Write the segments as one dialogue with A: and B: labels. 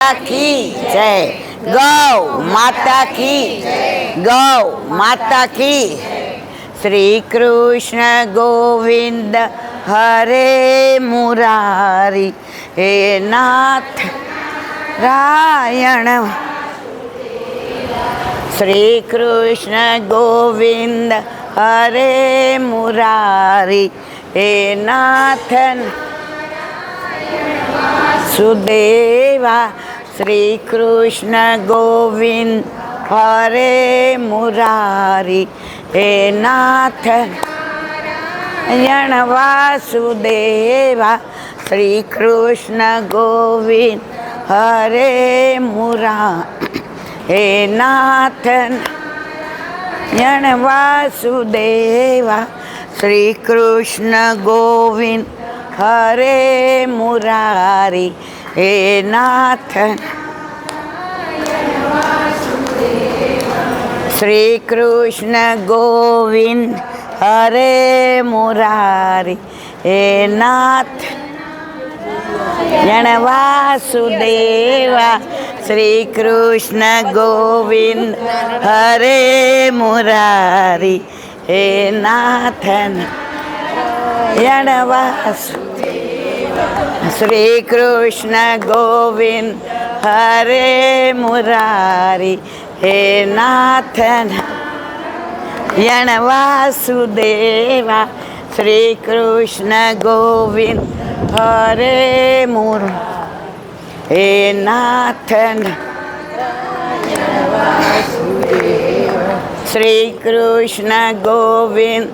A: की जय। गौ माता की गौ माता की। श्री कृष्ण गोविंद हरे मुरारी हे नाथ रायण। श्री कृष्ण गोविंद हरे मुरारी हे नाथ सुदेवा। श्री कृष्ण गोविंद हरे मुरारी हे नाथ नारायण वासुदेवा। श्री कृष्ण गोविंद हरे मुरारी हे नाथ नारायण वासुदेवा। श्री कृष्ण गोविंद हरे मुरारी हे नाथ। श्री कृष्ण गोविंद हरे मुरारी हे नाथ नारायण वासुदेवा। श्री कृष्ण गोविंद हरे मुरारी हे नाथ नारायण वासुदेवा। श्री कृष्ण गोविंद हरे मुरारी हे नाथ नारायण वासुदेवा। श्री कृष्ण गोविंद हरे मुरारी हे नाथ नारायण वासुदेवा। श्री कृष्ण गोविंद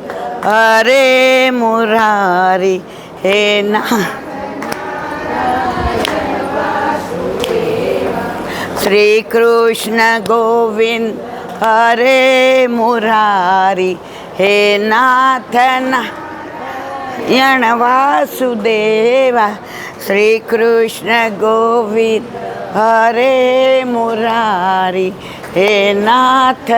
A: हरे मुरारी हे श्री कृष्ण गोविंद हरे मुरारी हे नाथ नारायण वासुदेवा। श्री कृष्ण गोविंद हरे मुरारी हे नाथ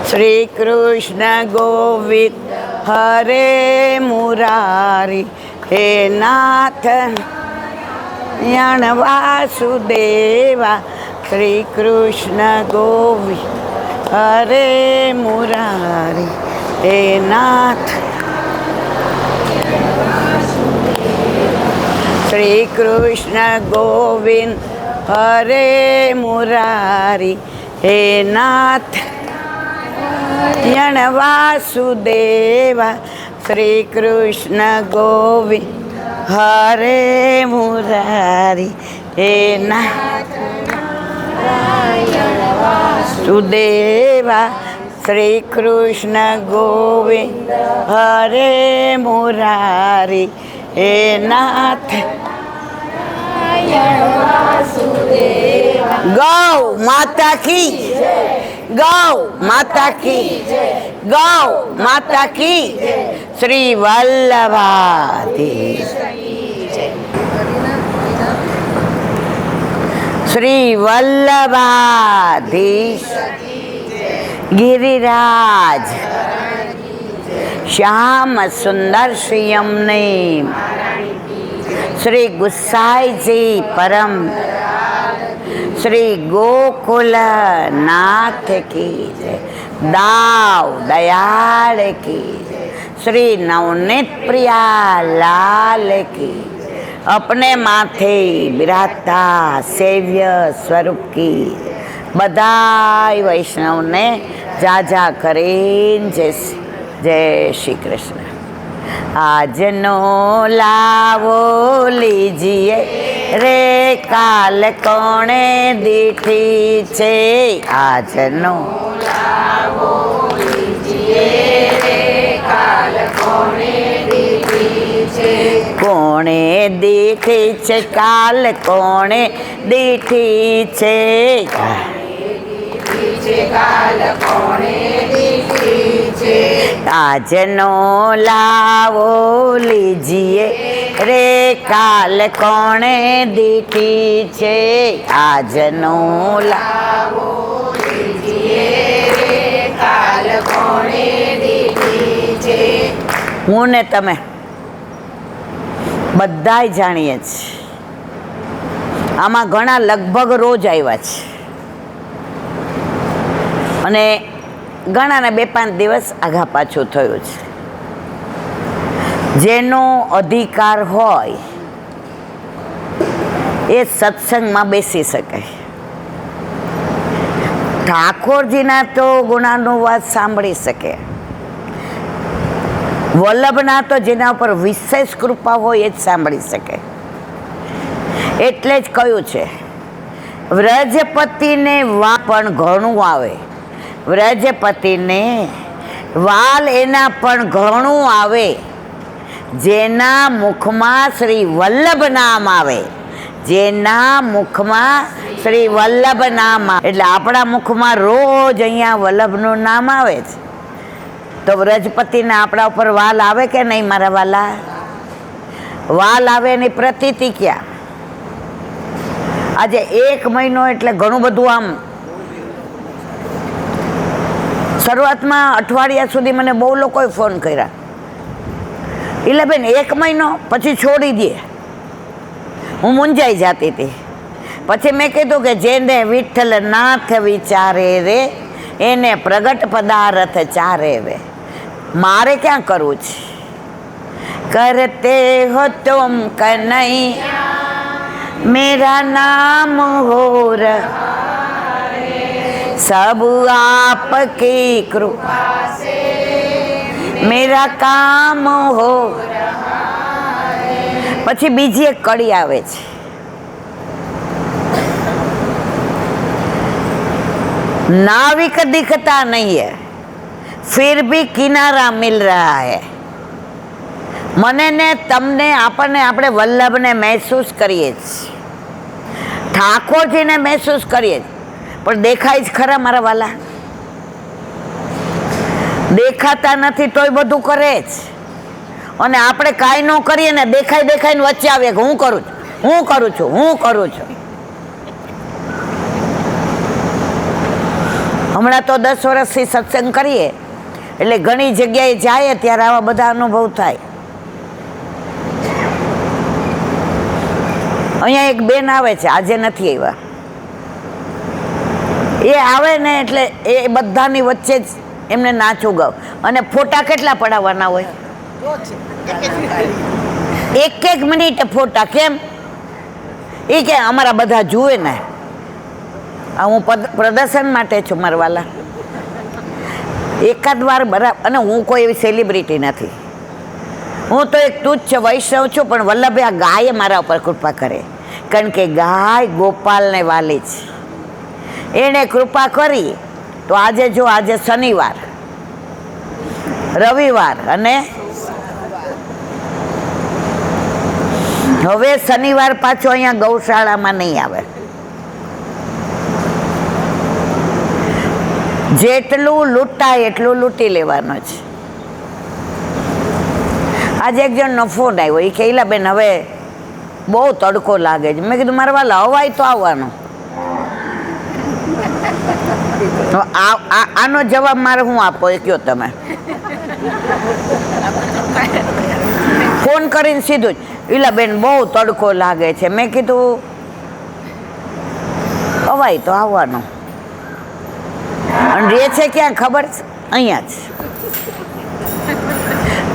A: श्री कृष्ण गोविंद हरे मुरारी हे नाथ नारायण वासुदेवा। श्री कृष्ण गोविंद हरे मुरारी हे नाथ। श्री कृष्ण गोविंद हरे मुरारी हे नाथ नारायण वासुदेवा। श्री कृष्ण गोविंद हरे मुरारी हे नाथ नारायण वासुदेवा। श्री कृष्ण गोविंद हरे मुरारी हे नाथ नारायण वासुदेवा। गौ माता की गौ माता की गौ माता की। श्री वल्लभाधीश श्री वल्लभाधीश गिरिराज श्याम सुंदर श्री यमुने। श्री गुसाई जी परम श्री गोकुल नाथ की जय। दाव दयाल की जय। श्री नवनीत प्रिया लाल की। अपने माथे बिराजता सेव्य स्वरूप की बधाई वैष्णव ने जाजा करें जय श्री कृष्ण। આજનો લાવો લીજીએ રે કાલ કોણે દીઠી છે। આજનો લાવો લીજીએ રે કાલ કોણે દીઠી છે। કોણે દીઠી છે કાલ કોણે દીઠી છે। કાલ કોણે દીઠી છે। આજનો લાવો લીજીએ રે કાલ કોણે દીઠી છે। આજનો લાવો લીજીએ રે કાલ કોણે દીઠી છે। હું ને તમે બધાય જાણીએ છીએ. આમાં ઘણા લગભગ રોજ આવ્યા છે અને ઘણાને 2-5 દિવસ આઘા પાછું થયું છે. જેનો અધિકાર હોય એ સત્સંગમાં બેસી શકે. ઠાકોરજીના તો ગુણાનુવાદ સાંભળી શકે. વલ્લભના તો જેના ઉપર વિશેષ કૃપા હોય એ જ સાંભળી શકે. એટલે જ કહ્યું છે વ્રજપતિને વા પણ ઘણું આવે. વ્રજપતિને વાલ એના પણ ઘણું આવે. જેના મુખમાં શ્રી વલ્લભ નામ આવે. જેના મુખમાં શ્રી વલ્લભ નામ આવે. એટલે આપણા મુખમાં રોજ અહીંયા વલ્લભનું નામ આવે છે તો વ્રજપતિને આપણા ઉપર વાલ આવે કે નહીં મારા વાલા? વાલ આવે એની પ્રતીતિ ક્યાં? આજે 1 મહિનો એટલે ઘણું બધું. આમ શરૂઆતમાં અઠવાડિયા સુધી મને બહુ લોકોએ ફોન કર્યા, એટલે બેન 1 મહિનો પછી છોડી દે. હું મૂંઝાઈ જતી હતી. પછી મેં કીધું કે જેને વિઠ્ઠલ નાથ વિચારે રે એને પ્રગટ પદાર્થ ચારે રે. મારે ક્યાં કરવું છે? કરતે હો તુમ કનૈયા मेरा नाम हो रहा सब आपकी कृपा से मेरा काम हो रहा. પછી બીજી એક કડી આવે છે, नाविक दिखता नहीं है फिर भी किनारा मिल रहा है. મને ને તમને આપણને આપણે વલ્લભને મહેસૂસ કરીએ છીએ, ઠાકોરજીને મહેસૂસ કરીએ છીએ, પણ દેખાય જ ખરા મારા વાલા? દેખાતા નથી તોય બધું કરે જ. અને આપણે કાંઈ ન કરીએ ને દેખાઈને વચ્ચે આવીએ કે હું કરું છું. હમણાં તો 10 વર્ષથી સત્સંગ કરીએ એટલે ઘણી જગ્યાએ જાય ત્યારે આવા બધા અનુભવ થાય. અહીંયા એક બેન આવે છે, આજે નથી આવ્યા. એ આવે ને એટલે એ બધાની વચ્ચે જ એમને નાચું ગાવ. અને ફોટા કેટલા પડાવવાના હોય? 1 મિનિટ ફોટા. કેમ? એ કે અમારા બધા જુએ ને. આ હું પ્રદર્શન માટે છું મારા વાલા. એકાદ વાર બરાબર. અને હું કોઈ એવી સેલિબ્રિટી નથી. હું તો એક તુચ્છ વૈષ્ણવ છું, પણ વલ્લભે આ ગાયે મારા ઉપર કૃપા કરે. કારણ કે ગાય ગોપાલને વાલી છે. એણે કૃપા કરી તો આજે જો આજે શનિવાર, રવિવાર અને હવે શનિવાર પાછો અહીંયા ગૌશાળામાં નહીં આવે. જેટલું લૂંટાય એટલું લૂંટી લેવાનું છે. આજે એક જણનો ફોન આવ્યો, એ કે બેન હવે બહુ તડકો લાગે છે. મેં કીધું મારા વાલા હવાય તો આવવાનો. આનો જવાબ મારે હું આપો એ કયો તમે? ફોન કરીને સીધું જ બેન બહુ તડકો લાગે છે. મેં કીધું હવાય તો આવવાનો. અને રહે છે ક્યાં ખબર છે? અહીંયા જ.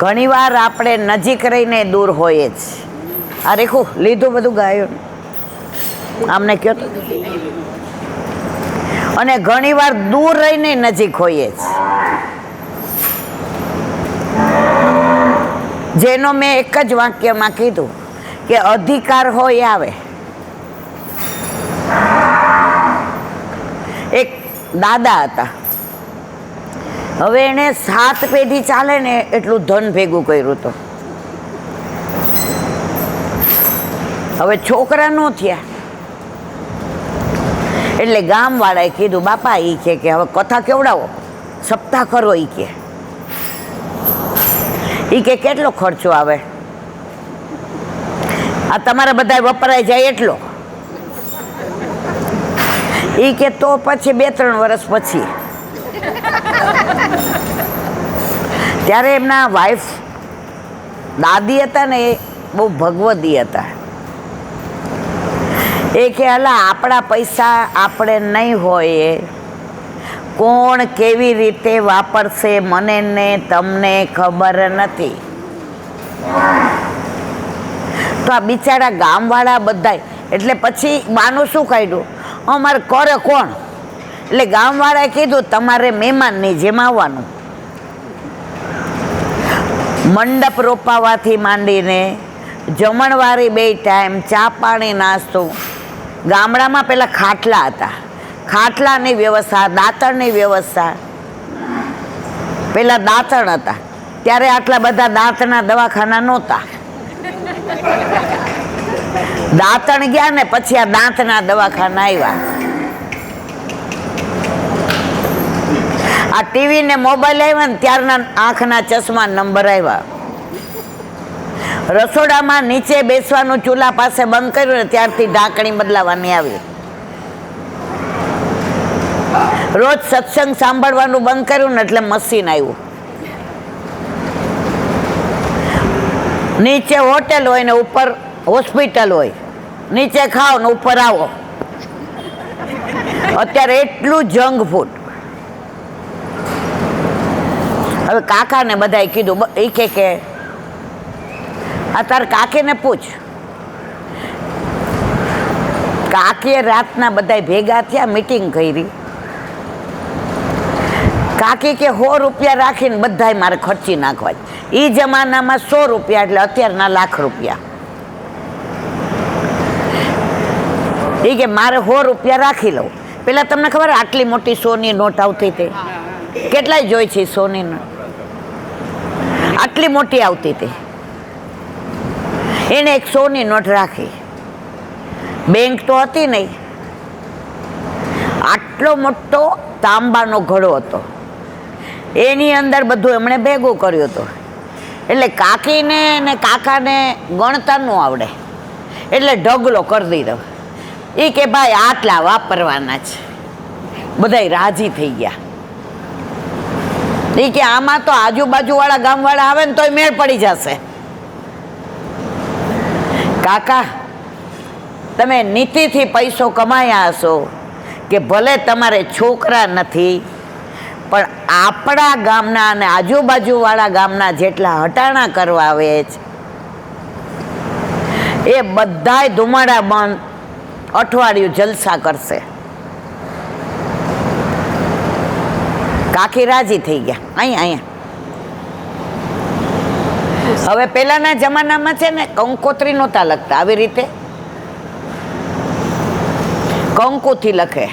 A: ઘણીવાર આપણે નજીક રહીને દૂર હોઈએ જ. આ રેખું લીધું બધું ગાયું આમને કયો તો. અને ઘણીવાર દૂર રહીને નજીક હોઈએ જ. જેનો મેં એક જ વાક્યમાં કીધું કે અધિકાર હોય આવે. એક દાદા હતા, હવે એને 7 પેઢી ચાલે ને એટલું ધન ભેગું કર્યું હતું. હવે છોકરા ન થયા એટલે ગામવાળાએ કીધું બાપા એ કે હવે કથા કેવડાવો, સપ્તાહ કરો. એ કે કેટલો ખર્ચો આવે? આ તમારા બધા વપરાય જાય એટલો. એ કે તો પછી 2-3 વર્ષ પછી. ત્યારે એમના વાઈફ દાદી હતા ને, બહુ ભગવદી હતા. એ કે અલા આપણા પૈસા આપણે નહીં હોય, કોણ કેવી રીતે વાપરશે મને ને તમને ખબર નથી. તો આ બિચારા ગામવાળા બધાય, એટલે પછી બાનું શું કાઢ્યું, અમારે કરે કોણ? એટલે ગામવાળાએ કીધું તમારે મહેમાનની જેમ આવવાનું. મંડપ રોપાવાથી માંડીને જમણવારી 2 ટાઈમ, ચા પાણી નાસ્તો. ગામડામાં પેલા ખાટલા હતા, ખાટલાની વ્યવસ્થા, દાંતણની વ્યવસ્થા. પેલા દાંતણ હતા, ત્યારે આટલા બધા દાંતના દવાખાના નહોતા. દાંતણ ગયા ને પછી આ દાંતના દવાખાના આવ્યા. આ ટીવી ને મોબાઈલ આવ્યા ને ત્યારના આંખના ચશ્મા નંબર આવ્યા. રસોડામાં નીચે બેસવાનું ચૂલા પાસે બંધ કર્યું ને ત્યારથી ઢાંકણી બદલાવાની આવી. રોજ સત્સંગ સાંભળવાનું બંધ કર્યું ને એટલે મશીન આવ્યું. નીચે હોટેલ હોય ને ઉપર હોસ્પિટલ હોય, નીચે ખાઓ ને ઉપર આવો. અત્યારે એટલું જંક ફૂડ. હવે કાકાને બધાએ કીધું, એ કે આ તાર કાકીને પૂછ. કાકીએ રાતના બધા ભેગા થયા, મીટિંગ કરી. કાકી કે 100 રૂપિયા રાખીને બધાય મારે ખર્ચી નાખવા. એ જમાનામાં 100 રૂપિયા એટલે અત્યારના લાખ રૂપિયા. એ કે મારે 100 રૂપિયા રાખી લઉં. પેલા તમને ખબર આટલી મોટી સોની નોટ આવતી હતી, કેટલાય જોઈ છે સોની નોટ, આટલી મોટી આવતી હતી. એને એક સોની નોટ રાખી. બેંક તો હતી નહીં, આટલો મોટો તાંબાનો ઘડો હતો, એની અંદર બધું એમણે ભેગું કર્યું હતું. એટલે કાકીને ને કાકાને ગણતા ન આવડે એટલે ઢગલો કરી દીધો. એ કે ભાઈ આટલા વાપરવાના છે. બધાય રાજી થઈ ગયા. એ કે આમાં તો આજુબાજુવાળા ગામવાળા આવે ને તોય મેળ પડી જશે. કાકા તમે નીતિથી પૈસો કમાયા હશો કે ભલે તમારે છોકરા નથી, પણ આપણા ગામના અને આજુબાજુવાળા ગામના જેટલા હટાણા કરવા આવે છે એ બધાય ધુમાડા બંધ અઠવાડિયું જલસા કરશે. કાકી રાજી થઈ ગયા. અહીંયા હવે પેલાના જમાનામાં છે ને કંકોત્રી નહોતા લખતા, આવી રીતે કંકુથી લખે,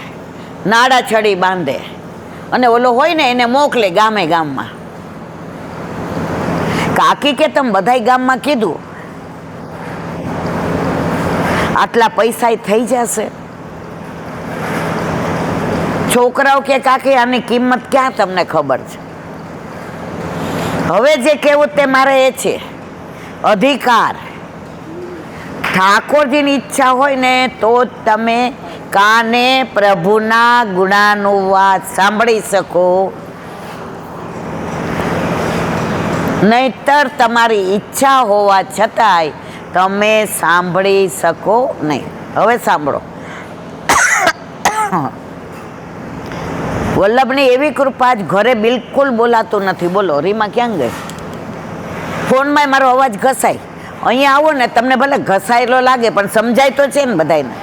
A: નાડા છડી બાંધે અને ઓલો હોય ને એને મોકલે ગામે ગામમાં. કાકી કે તમે બધાય ગામમાં કીધું આટલા પૈસા થઈ જશે. છોકરાઓ કે કાકી આની કિંમત ક્યાં તમને ખબર છે. હવે જે કહેવું તે મારે એ છે અધિકાર. ઠાકોરજીની ઈચ્છા હોય ને તો તમે કાને પ્રભુના ગુણાનુવાદ સાંભળી શકો, નહીતર તમારી ઈચ્છા હોવા છતાંય તમે સાંભળી શકો નહીં. હવે સાંભળો. વલ્લભની એવી કૃપા જ ઘરે બિલકુલ બોલાતું નથી. બોલો રીમા ક્યાં ગઈ? ફોનમાં મારો અવાજ ઘસાય. અહીંયા આવો ને તમને ભલે ઘસાયેલો લાગે પણ સમજાય તો છે ને બધાને.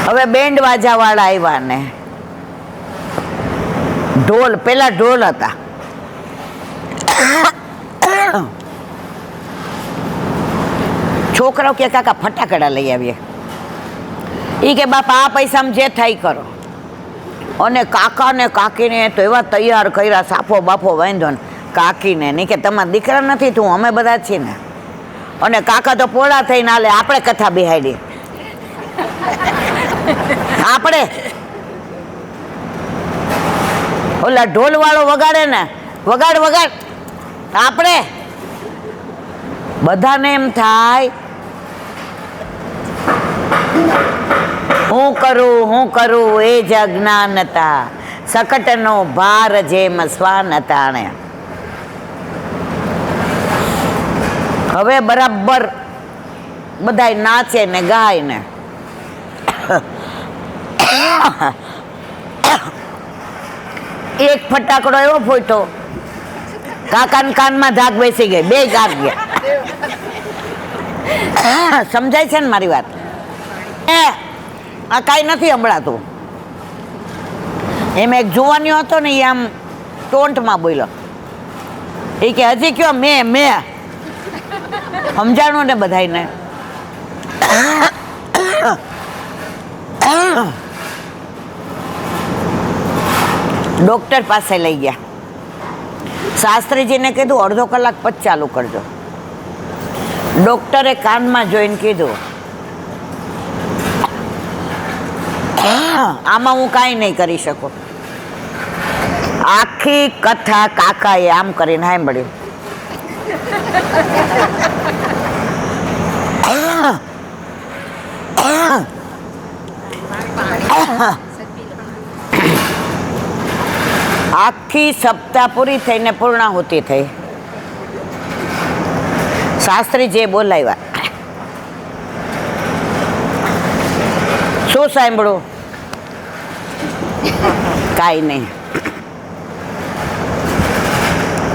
A: હવે બેન્ડ વાજાવાળા આવ્યા ને ઢોલ, પેલા ઢોલ હતા. છોકરાઓ કે કાકા ફટાકડા લઈ આવીએ. એ કે બાપા આ પૈસામાં જે થાય કરો. અને કાકા ને કાકીને તો એવા તૈયાર કર્યા, સાફો બાફો વાંધો ને કાકીને નહીં કે તમારા દીકરા નથી તું અમે બધા છીએ ને. અને કાકા તો પોળા થઈને હાલે, આપણે કથા બેહાડી. આપણે ઓલા ઢોલ વાળો વગાડે ને, વગાડ વગાડ. આપણે બધાને એમ થાય હું કરું એ જ અજ્ઞાનતા, સકટનો ભાર જેમ શ્વાન તાણે. હવે બરાબર બધાય નાચે ને ગાય ને. એક ફટાકડો એવો ફૂટ્યો, કાકાના કાનમાં ધાક બેસી ગઈ, બે ગાક ગયા. સમજાય છે ને મારી વાત? આ કાંઈ નથી સંભળાતું. એમ એક જુવાનીઓ હતો ને, એ આમ ટોન્ટમાં બોલ્યો, એ કે હજી કયો મેં સમજાણું ને બધાને. ડોક્ટર પાસે લઈ ગયા. શાસ્ત્રીજીને કીધું અડધો કલાક પછી ચાલુ કરજો. ડોક્ટરે કાનમાં જોઈને કીધું આમાં હું કાંઈ નહીં કરી શકું. આખી કથા કાકાએ આમ કરીને સાંભળ્યું. આખી સપ્તાહ પૂરી થઈને પૂર્ણાહુતિ થઈ. શાસ્ત્રીજીએ બોલાવ્યા. શું સાંભળ્યું? કાંઈ નહીં.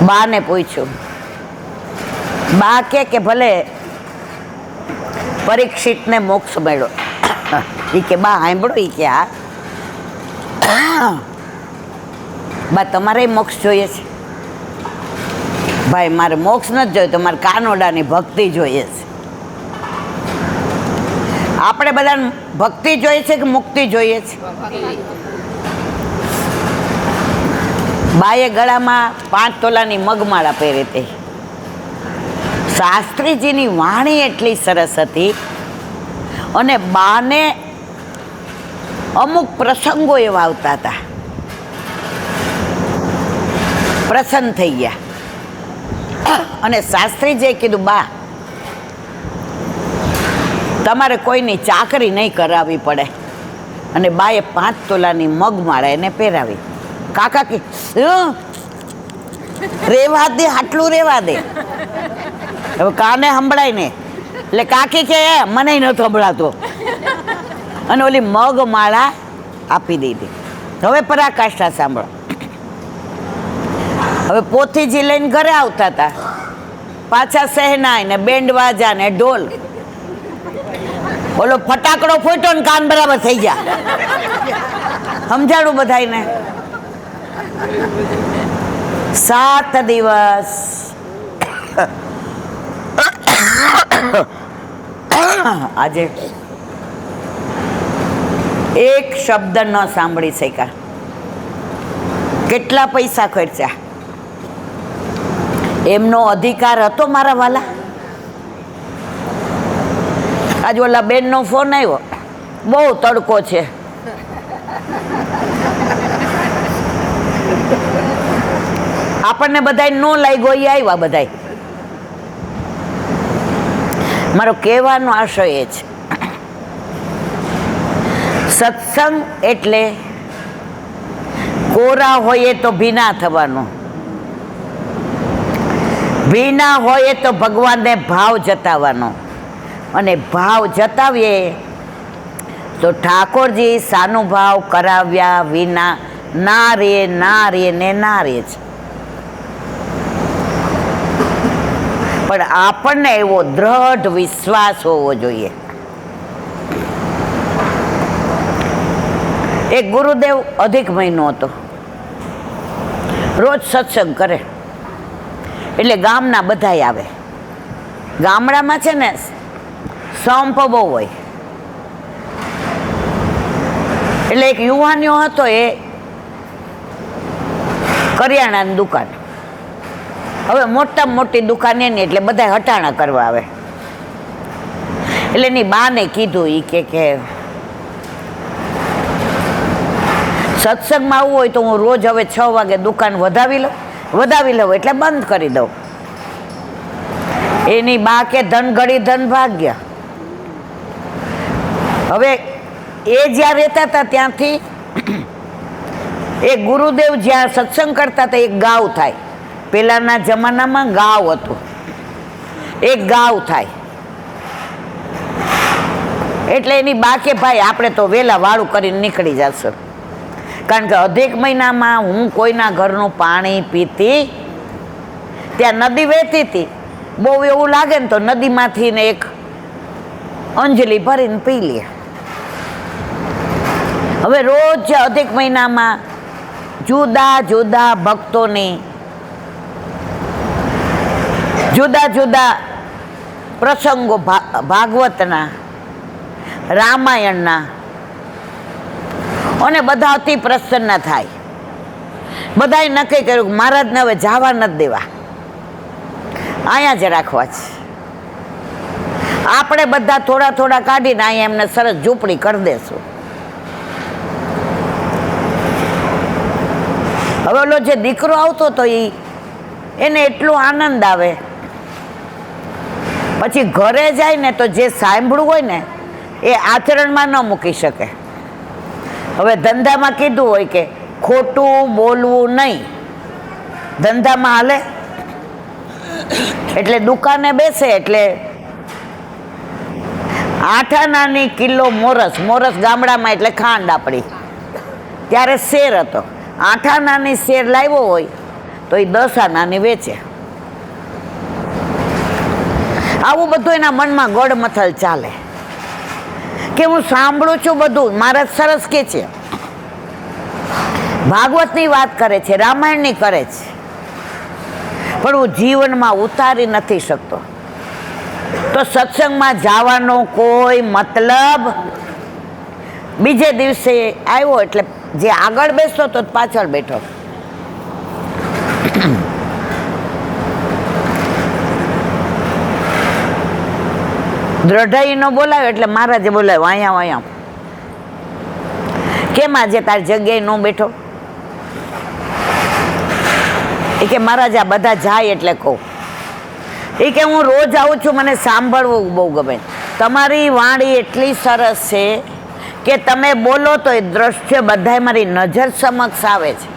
A: બાને પૂછ્યું. બા કે ભલે પરીક્ષિતને મોક્ષ મળ્યો. એ કે બા સાંભળો. એ કે હા. બા તમારે મોક્ષ જોઈએ છે? ભાઈ મારે મોક્ષ નથી જોઈએ, તો મારે કાનોડાની ભક્તિ જોઈએ છે. આપણે બધાને ભક્તિ જોઈએ છે કે મુક્તિ જોઈએ છે? બાએ ગળામાં 5 તોલાની મગમાળા પહેરી હતી. શાસ્ત્રીજીની વાણી એટલી સરસ હતી, અને બાને અમુક પ્રસંગો એવા આવતા હતા, પ્રસન્ન થઈ ગયા. અને શાસ્ત્રીજીએ કીધું બા તમારે કોઈની ચાકરી નહીં કરાવવી પડે. અને બાએ 5 તોલાની મગમાળા એને પહેરાવી. કાકા કે રેવા દે, આટલું રેવા દે, હવે કાને સંભળાય ને. એટલે કાકી કે મને નથી સંભળાતો, અને ઓલી મગમાળા આપી દીધી. હવે પરાકાષ્ઠા સાંભળો. હવે પોથીજી લઈને ઘરે આવતા હતા, પાછા શહેનાઈ ને બેન્ડ વાજા ને ઢોલ. ઓલો ફટાકડો ફૂટ્યો ને કાન બરાબર થઈ ગયા. સમજાડું બધાને. 7 દિવસ આજે એક શબ્દ ન સાંભળી શક્યા. કેટલા પૈસા ખર્ચ્યા. એમનો અધિકાર હતો મારા વાલા. આજ ઓલા બેનનો ફોન આવ્યો, બહુ તડકો છે, આપણને બધાય નો લાગ્યો, એ આવ્યા બધાય. મારો કહેવાનો આશય એ છે, સત્સંગ એટલે કોરા હોય તો ભીના થવાનું, ભીના હોય તો ભગવાનને ભાવ જતાવવાનો, અને ભાવ જતાવીએ તો ઠાકોરજી સાનુભાવ કરાવ્યા વિના ના રે ના રે ને ના રે છે. પણ આપણને એવો દ્રઢ વિશ્વાસ હોવો જોઈએ. એક ગુરુદેવ અધિક મહિનો હતો, રોજ સત્સંગ કરે, એટલે ગામના બધાય આવે. ગામડામાં છે ને સંપ બહુ હોય, એટલે એક યુવાનીઓ હતો, એ કરિયાણાની દુકાન. હવે મોટામાં મોટી દુકાન એની, એટલે બધા હટાણા કરવા આવે. એટલે એની બાને કીધું, એ કે સત્સંગમાં આવવું હોય તો હું રોજ હવે 6 વાગે દુકાન વધાવી લઉં એટલે બંધ કરી દઉં. એની બા કે ધન ઘડી ધન ભાગ્ય. હવે એ જ્યાં રહેતા હતા ત્યાંથી એ ગુરુદેવ જ્યાં સત્સંગ કરતા હતા, એક ગાવ થાય. પહેલાના જમાનામાં ગાવ હતું, એક ગાવ થાય. એટલે એની બાકે ભાઈ આપણે તો વહેલા વાળું કરીને નીકળી જશું. કારણ કે અધિક મહિનામાં હું કોઈના ઘરનું પાણી પીતી, ત્યાં નદી વહેતી હતી, બહુ એવું લાગે ને તો નદીમાંથી ને એક અંજલિ ભરીને પી લે. હવે રોજ અધિક મહિનામાં જુદા જુદા ભક્તોની જુદા જુદા પ્રસંગો, ભાગવતના, રામાયણના, અને બધા અતિ પ્રસન્ન થાય. બધાએ નક્કી કર્યું કે મહારાજને હવે જવા નથી દેવા, અહીંયા જ રાખવા છે. આપણે બધા થોડા થોડા કાઢીને અહીંયા એમને સરસ ઝૂંપડી કરી દેશું. હવે ઓલો જે દીકરો આવતો હતો એને એટલો આનંદ આવે, પછી ઘરે જાય ને તો જે સાંભળવું હોય ને એ આચરણમાં ન મૂકી શકે. હવે ધંધામાં કીધું હોય કે ખોટું બોલવું નહીં, ધંધામાં હાલે. એટલે દુકાને બેસે એટલે 8 આનાની કિલો મોરસ, મોરસ ગામડામાં એટલે ખાંડ આપણી, ત્યારે શેર હતો. 8 આનાની શેર લાવ્યો હોય તો એ 10 આનાની વેચે. આવું બધું એના મનમાં ગડમથલ ચાલે કે હું સાંભળું છું બધું. મહારાજ સરસ કે છે, ભાગવતની વાત કરે છે, રામાયણની કરે છે, પણ હું જીવનમાં ઉતારી નથી શકતો. તો સત્સંગમાં જવાનો કોઈ મતલબ. બીજે દિવસે આવ્યો એટલે જે આગળ બેસતો તો પાછળ બેઠો. દ્રઢાઈનો બોલાવ્યો એટલે મહારાજે બોલાવ્યો, અહીંયા અહીંયા. કેમ આજે તારી જગ્યાએ ન બેઠો? એ કે મહારાજ આ બધા જાય એટલે કહું. એ કે હું રોજ આવું છું, મને સાંભળવું બહુ ગમે. તમારી વાણી એટલી સરસ છે કે તમે બોલો તો એ દ્રશ્ય બધાય મારી નજર સમક્ષ આવે છે.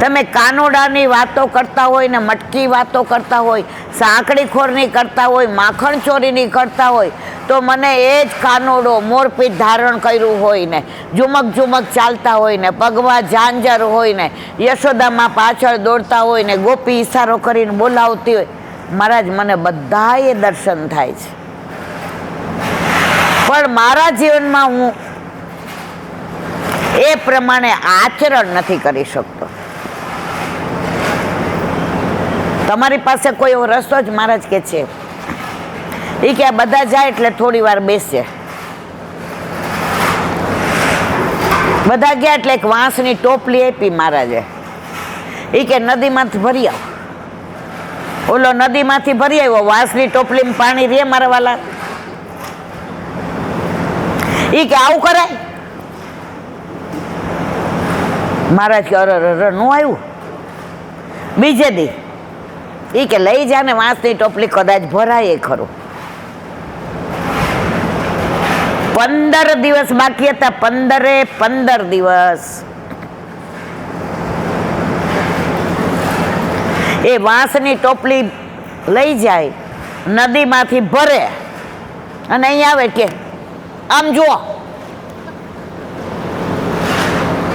A: તમે કાનોડાની વાતો કરતા હોય ને મટકી વાતો કરતા હોય, સાંકડી ખોરની કરતા હોય, માખણ ચોરીની કરતા હોય, તો મને એ જ કાનોડો મોરપીઠ ધારણ કર્યું હોય ને, ઝુમક ઝુમક ચાલતા હોય ને, પગમાં ઝાંઝર હોય ને, યશોદામાં પાછળ દોડતા હોય ને, ગોપી ઈશારો કરીને બોલાવતી હોય, મહારાજ મને બધાએ દર્શન થાય છે. પણ મારા જીવનમાં હું એ પ્રમાણે આચરણ નથી કરી શકતો. તમારી પાસે કોઈ એવો રસ્તો જ? મહારાજ કે છે એ કે આ બધા જાય એટલે થોડી વાર બેસે. બધા ગયા એટલે એક વાંસની ટોપલી આપી મહારાજે. એ કે નદીમાંથી ભરી આવો. ઓલો નદીમાંથી ભરી આવ્યો, વાંસની ટોપલીમાં પાણી રે મારા વાલા. એ કે આવું કરાય? મહારાજ કે અરે નો આવ્યું. બીજે દી એ કે લઈ જા ને વાંસની ટોપલી કદાચ ભરાય ખરું. 15 દિવસ બાકી હતા, 15 દિવસ એ વાંસની ટોપલી લઈ જાય, નદીમાંથી ભરે અને અહીંયા આવે કે આમ જુઓ.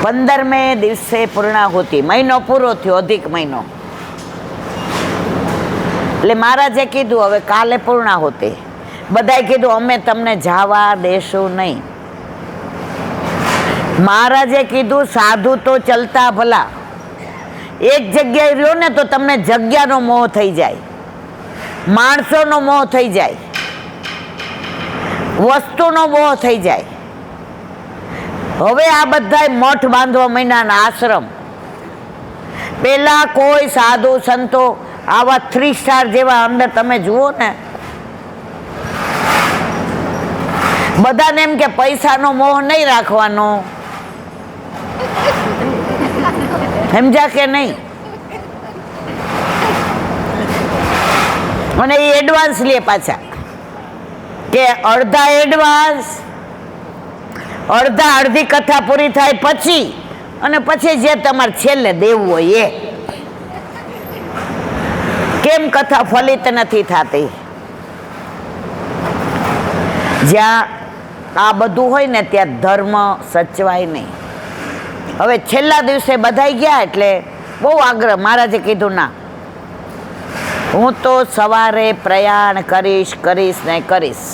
A: 15મે દિવસે પૂર્ણાહુતિ, મહિનો પૂરો થયો, અધિક મહિનો. એટલે મહારાજે કીધું હવે કાલે પૂર્ણાહુતિ. બધાએ કીધું અમે તમને જવા દેશું નહીં. મહારાજે કીધું સાધુ તો ચલતા ભલા, એક જગ્યાએ રહ્યો ને તો તમને જગ્યાનો મોહ થઈ જાય, માણસોનો મોહ થઈ જાય, વસ્તુનો મોહ થઈ જાય. હવે આ બધા મઠ બાંધવા માંડ્યા, આશ્રમ. પેલા કોઈ સાધુ સંતો આવા 3 સ્ટાર જેવા અંદર તમે જુઓ ને, બધાને એમ કે પૈસાનો મોહ નહીં રાખવાનો. સમજ્યા કે નહીં? અને એ એડવાન્સ લે પાછા, કે અડધા એડવાન્સ, અડધી કથા પૂરી થાય પછી, અને પછી જે તમારે છેલ્લે દેવું હોય એ. કેમ કથા ફલિત નથી થતી? જ્યાં આ બધું હોય ને ત્યાં ધર્મ સચવાય નહીં. હવે છેલ્લા દિવસે બધાઈ ગયા એટલે બહુ આગ્રહ. મહારાજે કીધું ના, હું તો સવારે પ્રયાણ કરીશ ને કરીશ.